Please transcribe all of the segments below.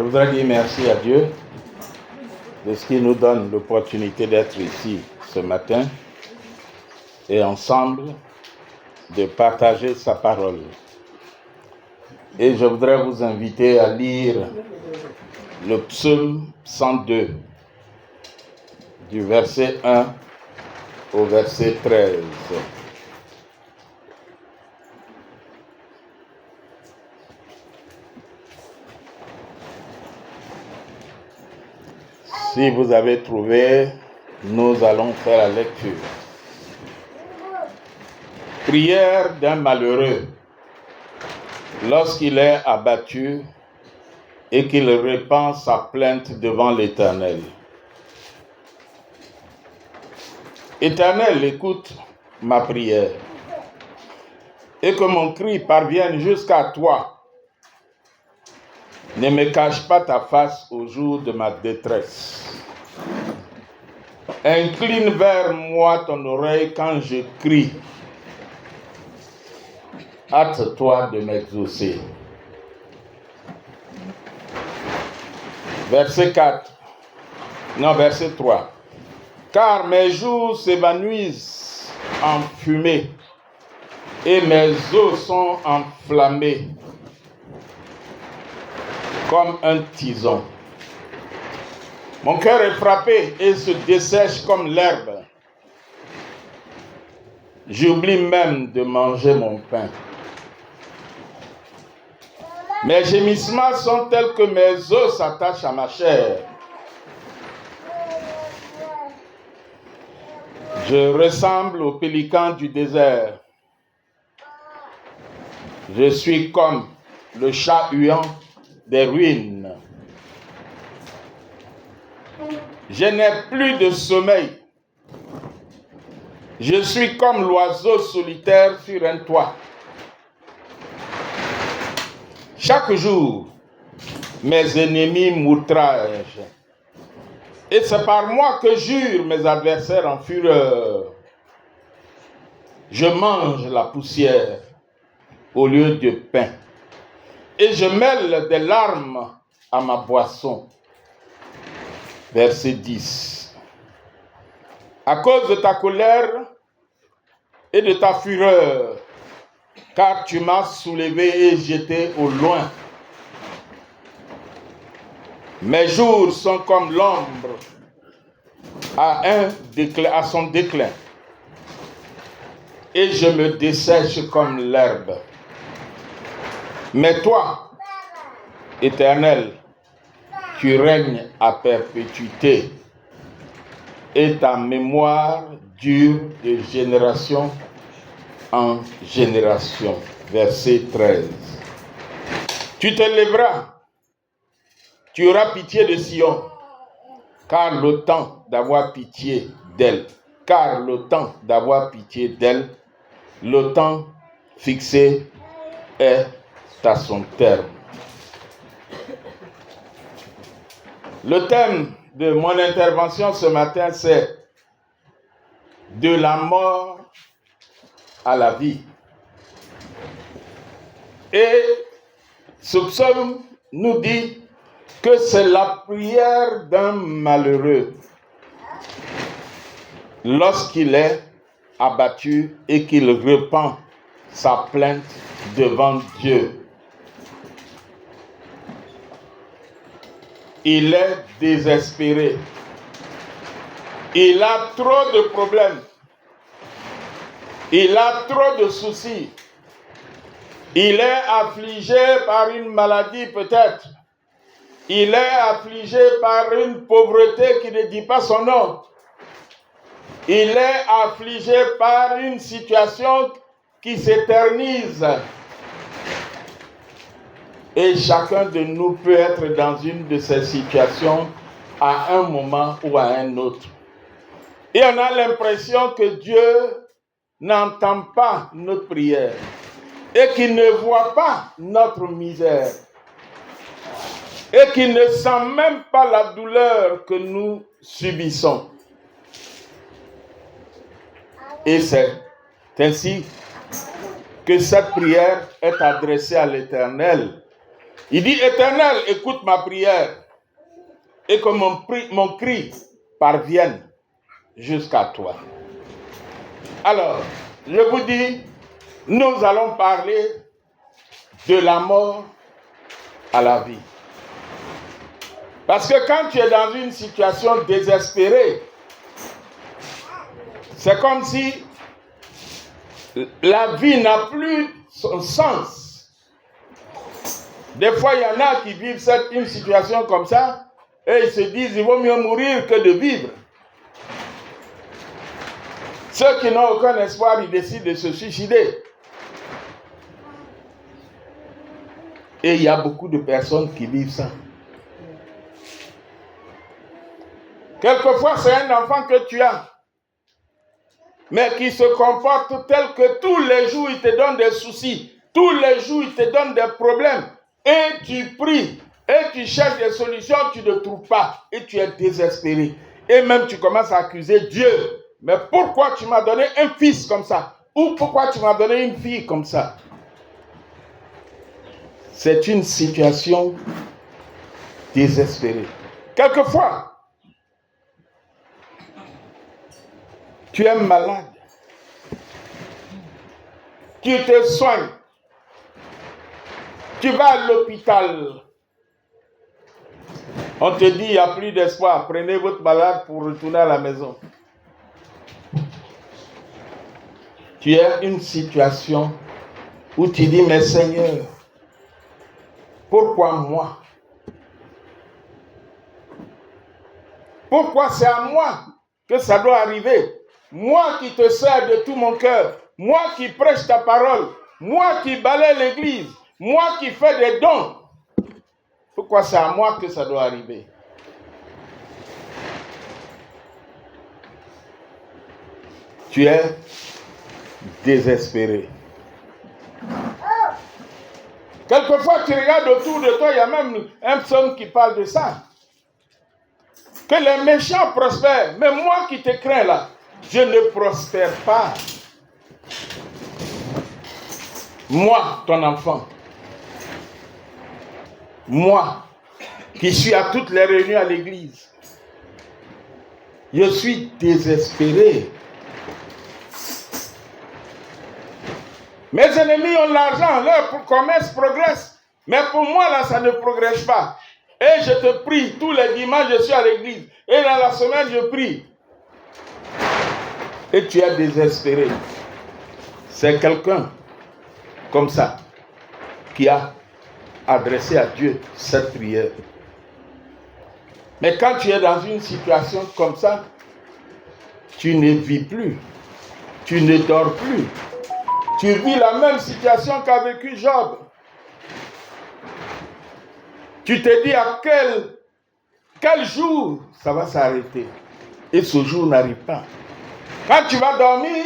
Je voudrais dire merci à Dieu de ce qu'il nous donne l'opportunité d'être ici ce matin et ensemble de partager sa parole. Et je voudrais vous inviter à lire le psaume 102 du verset 1 au verset 13. Si vous avez trouvé, nous allons faire la lecture. Prière d'un malheureux lorsqu'il est abattu et qu'il répand sa plainte devant l'Éternel. Éternel, écoute ma prière et que mon cri parvienne jusqu'à toi. Ne me cache pas ta face au jour de ma détresse. Incline vers moi ton oreille quand je crie. Hâte-toi de m'exaucer. Verset 3. Car mes jours s'évanouissent en fumée et mes os sont enflammés comme un tison. Mon cœur est frappé et se dessèche comme l'herbe. J'oublie même de manger mon pain. Mes gémissements sont tels que mes os s'attachent à ma chair. Je ressemble au pélican du désert. Je suis comme le chat huant des ruines. Je n'ai plus de sommeil. Je suis comme l'oiseau solitaire sur un toit. Chaque jour, mes ennemis m'outragent. Et c'est par moi que jurent mes adversaires en fureur. Je mange la poussière au lieu de pain. Et je mêle des larmes à ma boisson. Verset 10. À cause de ta colère et de ta fureur, car tu m'as soulevé et jeté au loin. Mes jours sont comme l'ombre à son déclin, et je me dessèche comme l'herbe. Mais toi, Éternel, tu règnes à perpétuité, et ta mémoire dure de génération en génération. Verset 13. Tu te lèveras, tu auras pitié de Sion, car le temps d'avoir pitié d'elle, le temps fixé est à son terme. Le thème de mon intervention ce matin, c'est de la mort à la vie. Et ce psaume nous dit que c'est la prière d'un malheureux lorsqu'il est abattu et qu'il répand sa plainte devant Dieu. Il est désespéré. Il a trop de problèmes. Il a trop de soucis. Il est affligé par une maladie peut-être. Il est affligé par une pauvreté qui ne dit pas son nom. Il est affligé par une situation qui s'éternise. Et chacun de nous peut être dans une de ces situations à un moment ou à un autre. Et on a l'impression que Dieu n'entend pas notre prière et qu'il ne voit pas notre misère et qu'il ne sent même pas la douleur que nous subissons. Et c'est ainsi que cette prière est adressée à l'Éternel Il dit, Éternel, écoute ma prière et que mon cri parvienne jusqu'à toi. Alors, je vous dis, nous allons parler de la mort à la vie. Parce que quand tu es dans une situation désespérée, c'est comme si la vie n'a plus son sens. Des fois, il y en a qui vivent une situation comme ça et ils se disent il vaut mieux mourir que de vivre. Ceux qui n'ont aucun espoir, ils décident de se suicider. Et il y a beaucoup de personnes qui vivent ça. Quelquefois, c'est un enfant que tu as, mais qui se comporte tel que tous les jours, il te donne des soucis. Tous les jours, il te donne des problèmes. Et tu pries, et tu cherches des solutions, tu ne trouves pas. Et tu es désespéré. Et même tu commences à accuser Dieu. Mais pourquoi tu m'as donné un fils comme ça? Ou pourquoi tu m'as donné une fille comme ça? C'est une situation désespérée. Quelquefois, tu es malade. Tu te soignes. Tu vas à l'hôpital. On te dit, il n'y a plus d'espoir. Prenez votre malade pour retourner à la maison. Tu as une situation où tu dis, mais Seigneur, pourquoi moi? Pourquoi c'est à moi que ça doit arriver? Moi qui te sers de tout mon cœur, moi qui prêche ta parole, moi qui balaie l'église, moi qui fais des dons. Pourquoi c'est à moi que ça doit arriver? Tu es désespéré. Quelquefois, tu regardes autour de toi, il y a même un psaume qui parle de ça. Que les méchants prospèrent, mais moi qui te crains là, je ne prospère pas. Moi, ton enfant, moi, qui suis à toutes les réunions à l'église, je suis désespéré. Mes ennemis ont l'argent, leur commerce progresse, mais pour moi là, ça ne progresse pas. Et je te prie, tous les dimanches, je suis à l'église, et dans la semaine, je prie. Et tu es désespéré. C'est quelqu'un comme ça qui a adressé à Dieu cette prière. Mais quand tu es dans une situation comme ça, tu ne vis plus, tu ne dors plus. Tu vis la même situation qu'a vécu Job. Tu te dis à quel jour ça va s'arrêter. Et ce jour n'arrive pas. Quand tu vas dormir,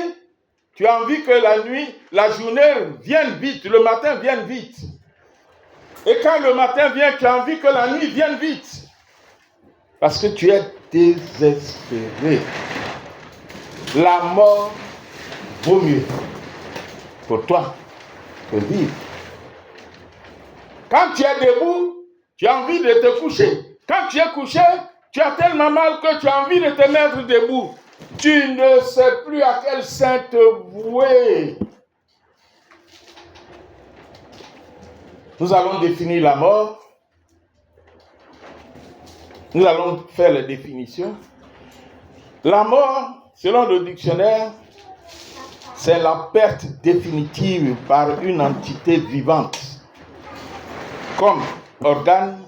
tu as envie que la journée vienne vite, le matin vienne vite. Et quand le matin vient, tu as envie que la nuit vienne vite. Parce que tu es désespéré. La mort vaut mieux pour toi que vivre. Quand tu es debout, tu as envie de te coucher. Quand tu es couché, tu as tellement mal que tu as envie de te mettre debout. Tu ne sais plus à quel saint te vouer. Nous allons définir la mort. Nous allons faire les définitions. La mort, selon le dictionnaire, c'est la perte définitive par une entité vivante, comme organe,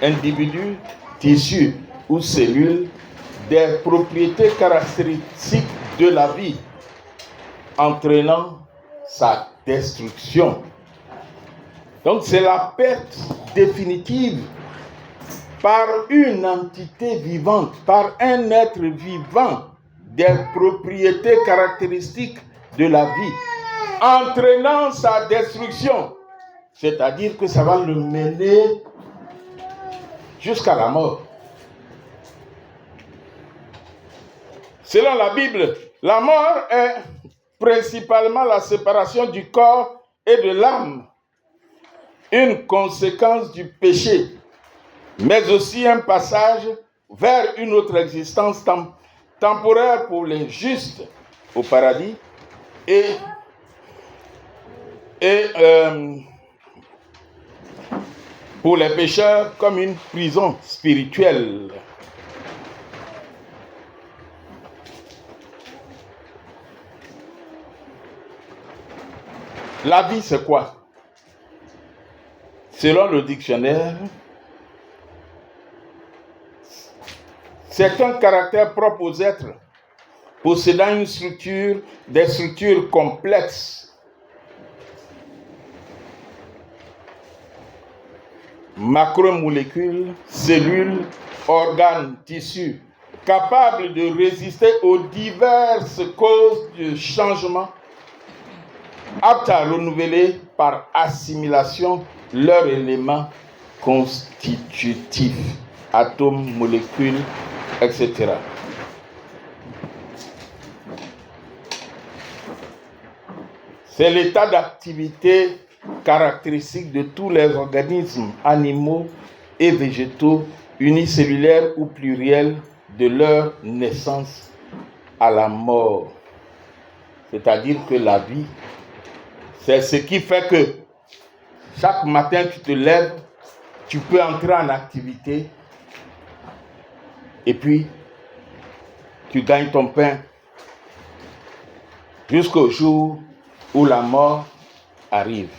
individu, tissu ou cellule, des propriétés caractéristiques de la vie, entraînant sa destruction. Donc c'est la perte définitive par une entité vivante, par un être vivant, des propriétés caractéristiques de la vie, entraînant sa destruction. C'est-à-dire que ça va le mener jusqu'à la mort. Selon la Bible, la mort est principalement la séparation du corps et de l'âme. une conséquence du péché, mais aussi un passage vers une autre existence temporaire pour les justes au paradis et pour les pécheurs comme une prison spirituelle. La vie, c'est quoi? Selon le dictionnaire, c'est un caractère propre aux êtres, possédant des structures complexes, macromolécules, cellules, organes, tissus, capables de résister aux diverses causes de changement, aptes à renouveler par assimilation leurs éléments constitutifs, atomes, molécules, etc. C'est l'état d'activité caractéristique de tous les organismes animaux et végétaux, unicellulaires ou pluriels, de leur naissance à la mort. C'est-à-dire que la vie, c'est ce qui fait que chaque matin tu te lèves, tu peux entrer en activité et puis tu gagnes ton pain jusqu'au jour où la mort arrive.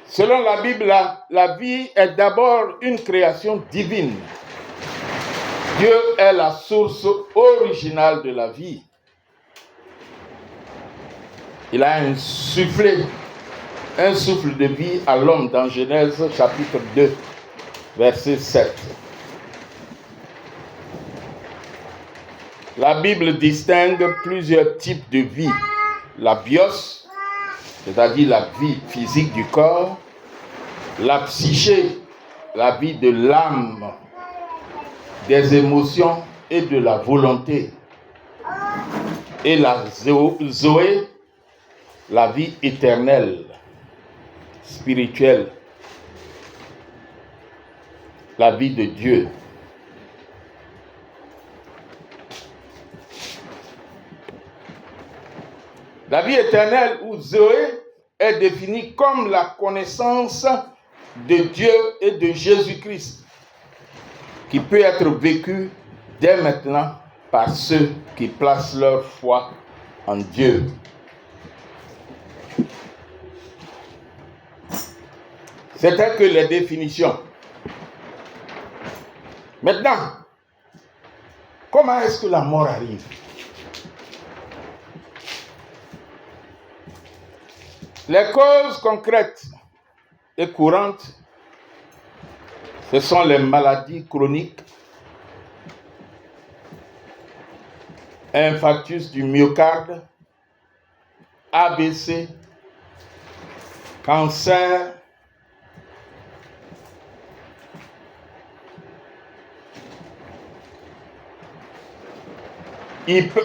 Selon la Bible, la vie est d'abord une création divine. Dieu est la source originale de la vie. Il a insufflé un souffle de vie à l'homme dans Genèse chapitre 2, verset 7. La Bible distingue plusieurs types de vie. La bios, c'est-à-dire la vie physique du corps, la psyché, la vie de l'âme, des émotions et de la volonté, et la zoé, la vie éternelle, spirituelle, la vie de Dieu. La vie éternelle, ou Zoé, est définie comme la connaissance de Dieu et de Jésus-Christ, qui peut être vécue dès maintenant par ceux qui placent leur foi en Dieu. C'était que les définitions. Maintenant, comment est-ce que la mort arrive? Les causes concrètes et courantes, ce sont les maladies chroniques, infarctus du myocarde, ABC, cancer,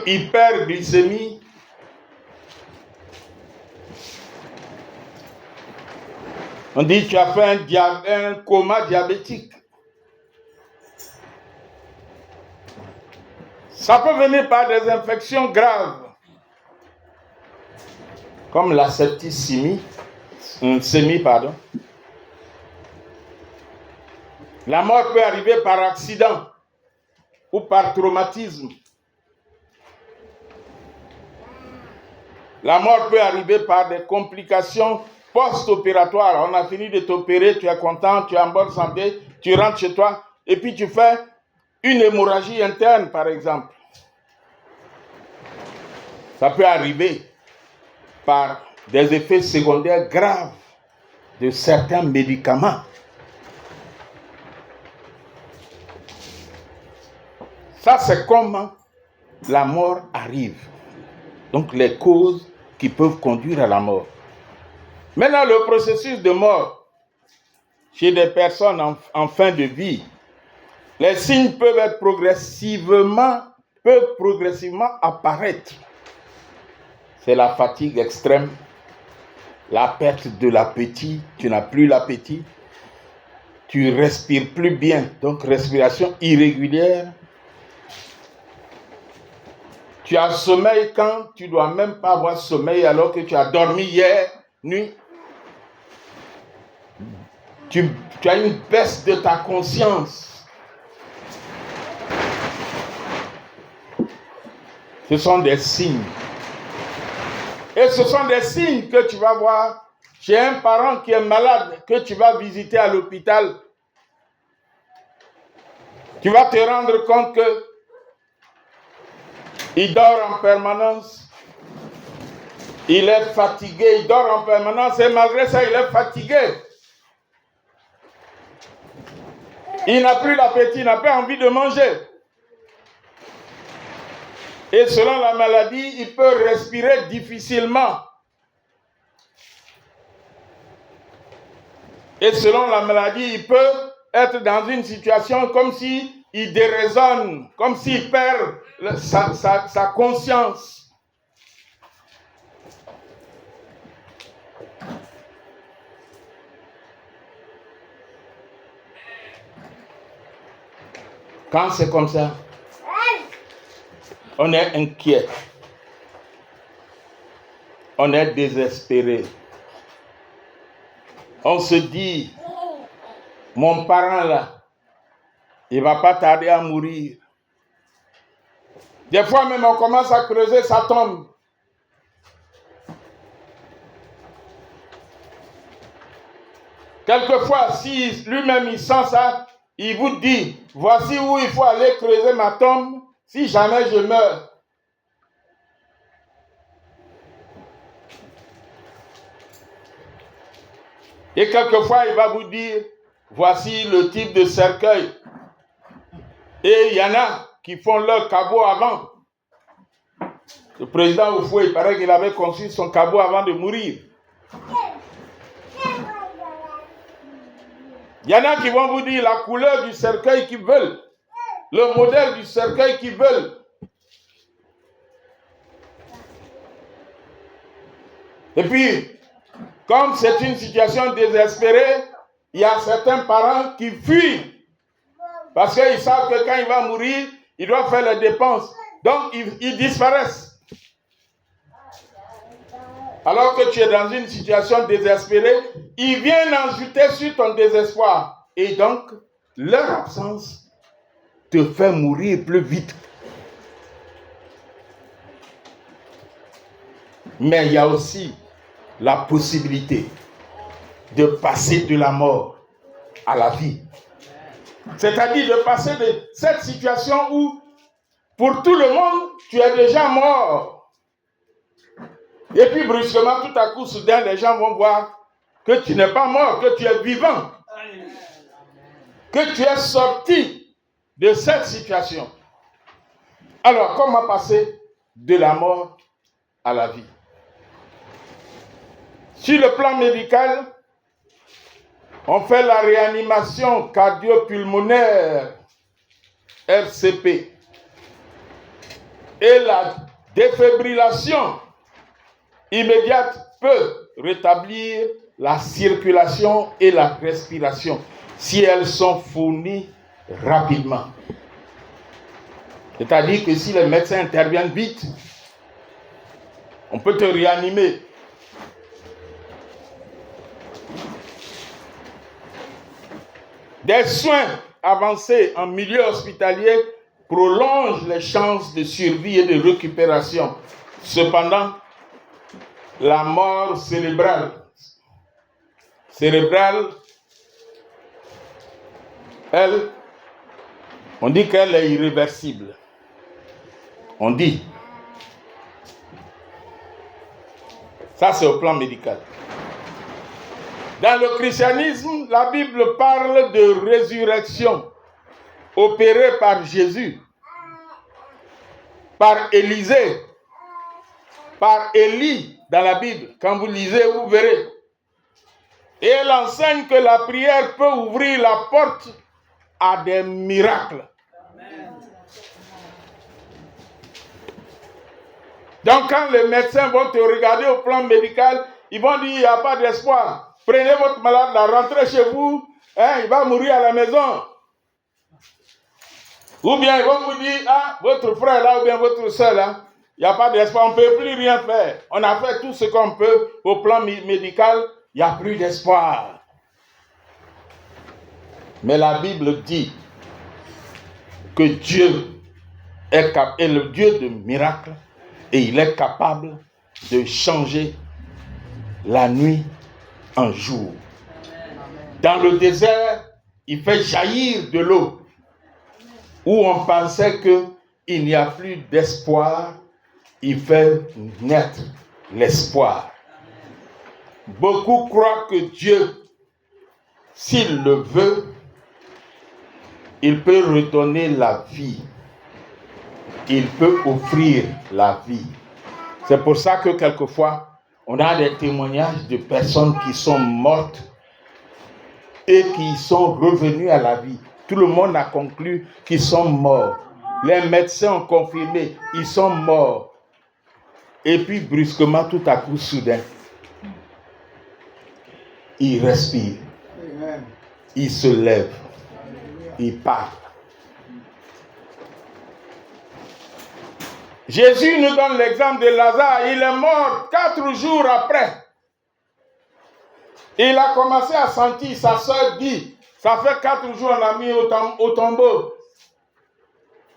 hyperglycémie, on dit que tu as fait un coma diabétique. Ça peut venir par des infections graves, comme la septicémie, La mort peut arriver par accident ou par traumatisme. La mort peut arriver par des complications post-opératoires. On a fini de t'opérer, tu es content, tu es en bonne santé, tu rentres chez toi et puis tu fais une hémorragie interne, par exemple. Ça peut arriver par des effets secondaires graves de certains médicaments. Ça, c'est comment la mort arrive. Donc, les causes qui peuvent conduire à la mort. Maintenant, le processus de mort chez des personnes en fin de vie, les signes peuvent progressivement apparaître. C'est la fatigue extrême, la perte de l'appétit, tu n'as plus l'appétit, tu respires plus bien, donc respiration irrégulière. Tu as sommeil quand tu ne dois même pas avoir sommeil alors que tu as dormi hier nuit. Tu as une baisse de ta conscience. Ce sont des signes. Et ce sont des signes que tu vas voir chez un parent qui est malade, que tu vas visiter à l'hôpital. Tu vas te rendre compte que il dort en permanence. Il est fatigué, il dort en permanence et malgré ça, il est fatigué. Il n'a plus l'appétit, il n'a pas envie de manger. Et selon la maladie, il peut respirer difficilement. Et selon la maladie, il peut être dans une situation comme s'il déraisonne, comme s'il perd sa conscience. Quand c'est comme ça, on est inquiet. On est désespéré. On se dit, mon parent là, il ne va pas tarder à mourir. Des fois même, on commence à creuser sa tombe. Quelquefois, si lui-même il sent ça, il vous dit, voici où il faut aller creuser ma tombe si jamais je meurs. Et quelquefois, il va vous dire, voici le type de cercueil. Et il y en a qui font leur caveau avant. Le président Oufoué, il paraît qu'il avait conçu son caveau avant de mourir. Il y en a qui vont vous dire la couleur du cercueil qu'ils veulent, le modèle du cercueil qu'ils veulent. Et puis, comme c'est une situation désespérée, il y a certains parents qui fuient parce qu'ils savent que quand il va mourir, il doit faire les dépenses. Donc, ils disparaissent. Alors que tu es dans une situation désespérée, ils viennent ajouter sur ton désespoir. Et donc, leur absence te fait mourir plus vite. Mais il y a aussi la possibilité de passer de la mort à la vie. C'est-à-dire de passer de cette situation où, pour tout le monde, tu es déjà mort. Et puis brusquement, tout à coup, soudain, les gens vont voir que tu n'es pas mort, que tu es vivant. Que tu es sorti de cette situation. Alors, comment passer de la mort à la vie? Sur le plan médical, on fait la réanimation cardio-pulmonaire, RCP, et la défibrillation immédiate peut rétablir la circulation et la respiration si elles sont fournies rapidement. C'est-à-dire que si les médecins interviennent vite, on peut te réanimer. Des soins avancés en milieu hospitalier prolongent les chances de survie et de récupération. Cependant, la mort cérébrale, elle, on dit qu'elle est irréversible. On dit. Ça, c'est au plan médical. Dans le christianisme, la Bible parle de résurrection opérée par Jésus, par Élisée, par Élie dans la Bible. Quand vous lisez, vous verrez. Et elle enseigne que la prière peut ouvrir la porte à des miracles. Donc quand les médecins vont te regarder au plan médical, ils vont dire, il n'y a pas d'espoir. Prenez votre malade là, rentrez chez vous, il va mourir à la maison. Ou bien ils vont vous dire, votre frère là, ou bien votre soeur là, il n'y a pas d'espoir, on ne peut plus rien faire. On a fait tout ce qu'on peut au plan médical, il n'y a plus d'espoir. Mais la Bible dit que Dieu est le Dieu de miracles et il est capable de changer la nuit en jour. Dans le désert, il fait jaillir de l'eau où on pensait qu'il n'y a plus d'espoir, il fait naître l'espoir. Beaucoup croient que Dieu, s'il le veut, il peut redonner la vie. Il peut offrir la vie. C'est pour ça que quelquefois, on a des témoignages de personnes qui sont mortes et qui sont revenues à la vie. Tout le monde a conclu qu'ils sont morts. Les médecins ont confirmé, ils sont morts. Et puis brusquement, tout à coup, soudain, ils respirent. Ils se lèvent. Ils parlent. Jésus nous donne l'exemple de Lazare. Il est mort 4 jours après. Il a commencé à sentir, sa soeur dit, ça fait 4 jours on l'a mis au tombeau.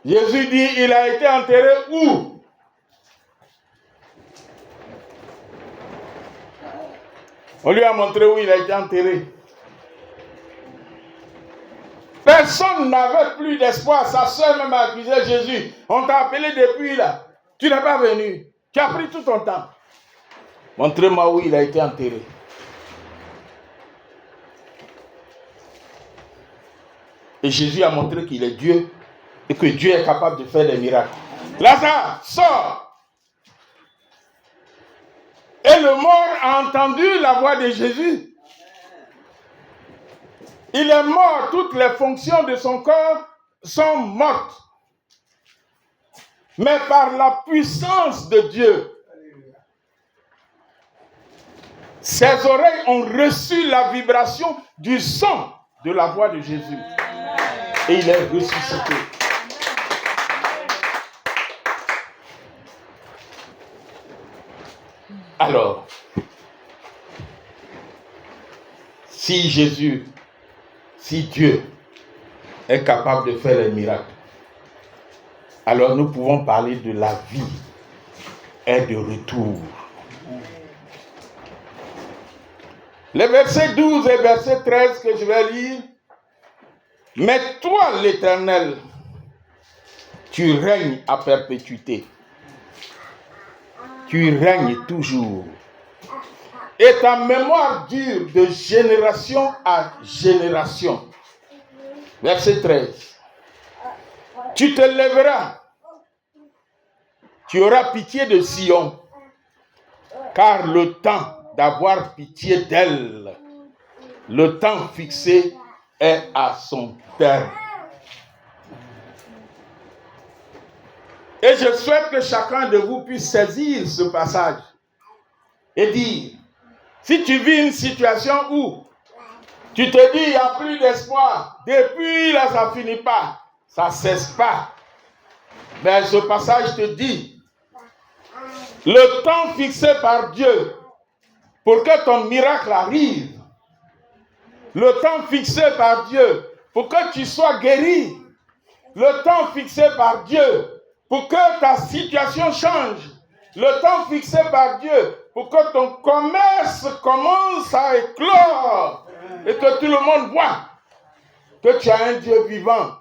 Jésus dit, il a été enterré où? On lui a montré où il a été enterré. Personne n'avait plus d'espoir. Sa soeur même a accusé Jésus. On t'a appelé depuis là. Tu n'es pas venu. Tu as pris tout ton temps. Montrez-moi où il a été enterré. Et Jésus a montré qu'il est Dieu et que Dieu est capable de faire des miracles. Lazare, sors! Et le mort a entendu la voix de Jésus. Il est mort, toutes les fonctions de son corps sont mortes. Mais par la puissance de Dieu, ses oreilles ont reçu la vibration du son de la voix de Jésus. Et il est ressuscité. Alors, si Dieu est capable de faire les miracles, alors nous pouvons parler de la vie et de retour. Les versets 12 et verset 13 que je vais lire. Mais toi, l'Éternel, tu règnes à perpétuité. Tu règnes toujours. Et ta mémoire dure de génération à génération. Verset 13. Tu te lèveras. Tu auras pitié de Sion. Car le temps d'avoir pitié d'elle, le temps fixé est à son terme. Et je souhaite que chacun de vous puisse saisir ce passage et dire, si tu vis une situation où tu te dis, il n'y a plus d'espoir, depuis là, ça ne finit pas, ça ne cesse pas. Mais ce passage te dit, le temps fixé par Dieu pour que ton miracle arrive, le temps fixé par Dieu pour que tu sois guéri, le temps fixé par Dieu pour que ta situation change, le temps fixé par Dieu pour que ton commerce commence à éclore et que tout le monde voit que tu as un Dieu vivant.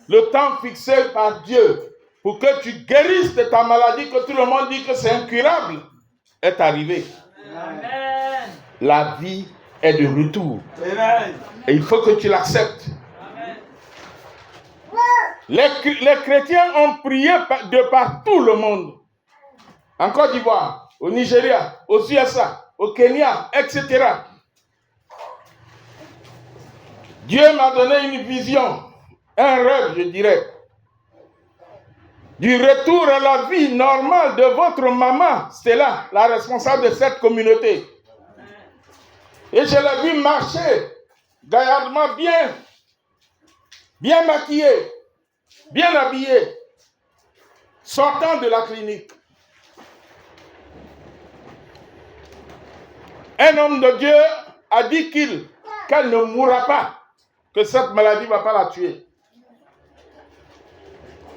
Le temps fixé par Dieu pour que tu guérisses de ta maladie, que tout le monde dit que c'est incurable, est arrivé. Amen. La vie est de retour. Amen. Et il faut que tu l'acceptes. Les chrétiens ont prié de par tout le monde. En Côte d'Ivoire, au Nigeria, aux USA, au Kenya, etc. Dieu m'a donné une vision, un rêve, je dirais. du retour à la vie normale de votre maman, Stella, la responsable de cette communauté. Et je l'ai vu marcher gaillardement, bien maquillée, bien habillée, sortant de la clinique. Un homme de Dieu a dit qu'elle ne mourra pas, que cette maladie ne va pas la tuer.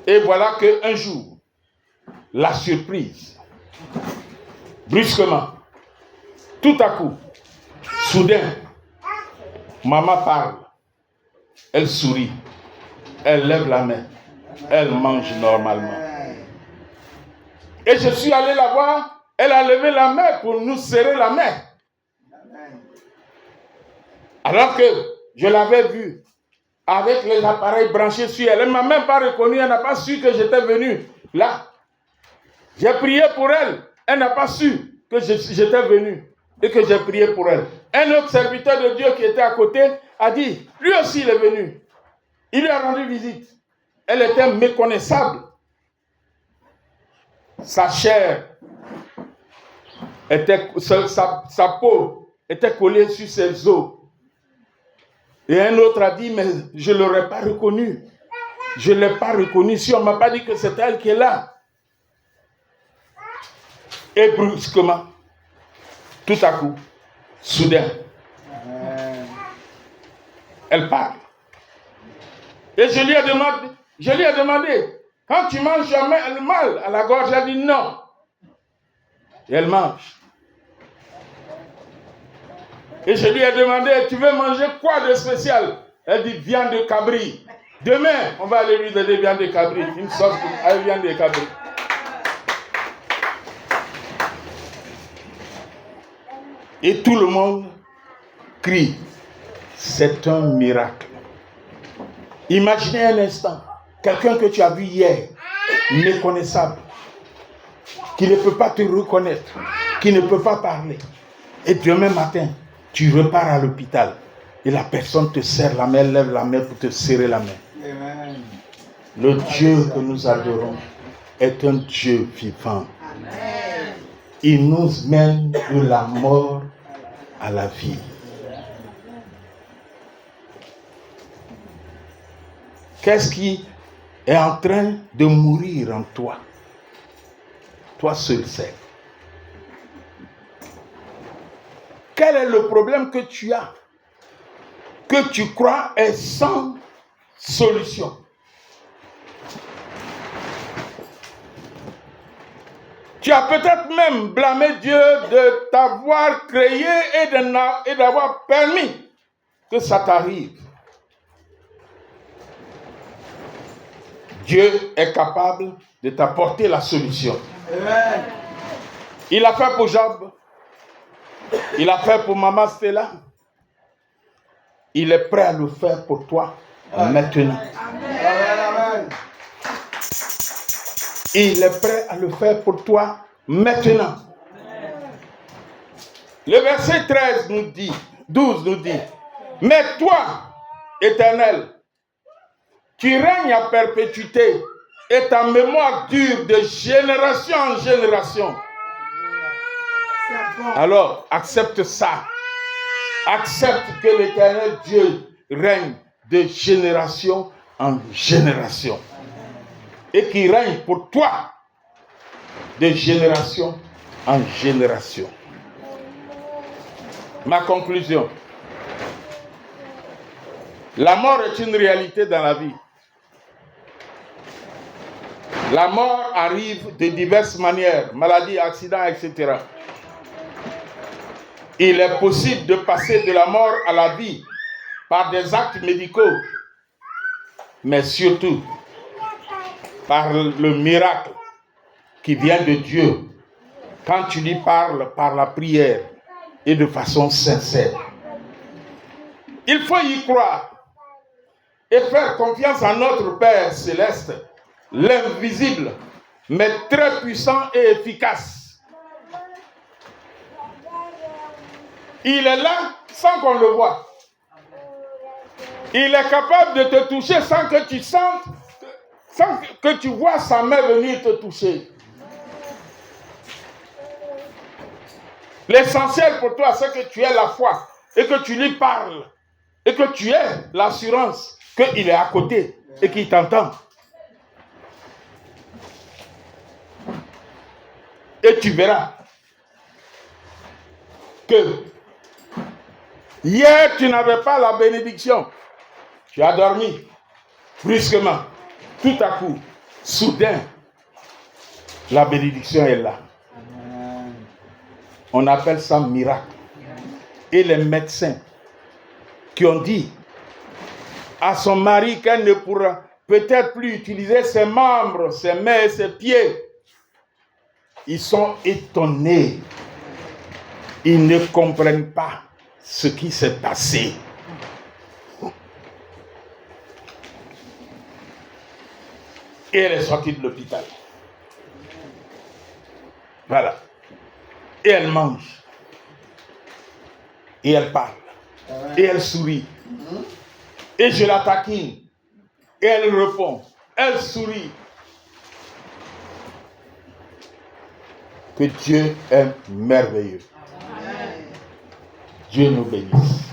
Et voilà qu'un jour, la surprise, brusquement, tout à coup, soudain, maman parle, elle sourit, elle lève la main, elle mange normalement. Et je suis allé la voir, elle a levé la main pour nous serrer la main. Alors que je l'avais vue avec les appareils branchés sur elle. Elle ne m'a même pas reconnu, elle n'a pas su que j'étais venu là. J'ai prié pour elle, elle n'a pas su que j'étais venu et que j'ai prié pour elle. Un autre serviteur de Dieu qui était à côté a dit, lui aussi il est venu. Il lui a rendu visite. Elle était méconnaissable. Sa chair, sa peau était collée sur ses os. Et un autre a dit, mais je ne l'aurais pas reconnu. Je ne l'ai pas reconnu si on ne m'a pas dit que c'est elle qui est là. Et brusquement, tout à coup, soudain, elle parle. Et je lui ai demandé, quand tu manges jamais mal à la gorge, elle dit non. Et elle mange. Et je lui ai demandé, tu veux manger quoi de spécial? Elle dit viande de cabri. Demain, on va aller lui donner viande de cabri, une sauce avec viande de cabri. Et tout le monde crie, c'est un miracle. Imaginez un instant, quelqu'un que tu as vu hier, méconnaissable, qui ne peut pas te reconnaître, qui ne peut pas parler. Et demain matin, tu repars à l'hôpital et la personne te serre la main, elle lève la main pour te serrer la main. Amen. Le Dieu que nous adorons est un Dieu vivant. Amen. Il nous mène de la mort à la vie. Qu'est-ce qui est en train de mourir en toi? Toi seul sais. Quel est le problème que tu as, que tu crois est sans solution? Tu as peut-être même blâmé Dieu de t'avoir créé et d'avoir permis que ça t'arrive. Dieu est capable de t'apporter la solution. Amen. Il a fait pour Job. Il a fait pour Maman Stella. Il est prêt à le faire pour toi maintenant. Amen. Il est prêt à le faire pour toi maintenant. Le verset 13 nous dit, 12 nous dit, mais toi, Éternel, tu règnes à perpétuité et ta mémoire dure de génération en génération. Alors, accepte ça. Accepte que l'Éternel Dieu règne de génération en génération. Et qu'il règne pour toi de génération en génération. Ma conclusion. La mort est une réalité dans la vie. La mort arrive de diverses manières, maladie, accident, etc. Il est possible de passer de la mort à la vie par des actes médicaux, mais surtout par le miracle qui vient de Dieu quand tu lui parles par la prière et de façon sincère. Il faut y croire et faire confiance à notre Père céleste, l'invisible, mais très puissant et efficace. Il est là sans qu'on le voie. Il est capable de te toucher sans que tu sentes sans que tu vois sa main venir te toucher. L'essentiel pour toi, c'est que tu aies la foi et que tu lui parles et que tu aies l'assurance qu'il est à côté et qu'il t'entend. Et tu verras que hier, tu n'avais pas la bénédiction. Tu as dormi brusquement. Tout à coup, soudain, la bénédiction est là. On appelle ça miracle. Et les médecins qui ont dit à son mari qu'elle ne pourra peut-être plus utiliser ses membres, ses mains et ses pieds, ils sont étonnés. Ils ne comprennent pas ce qui s'est passé. Et elle est sortie de l'hôpital. Voilà. Et elle mange. Et elle parle. Et elle sourit. Et je la taquine. Et elle répond. Elle sourit. Que Dieu est merveilleux. Dieu nous bénisse.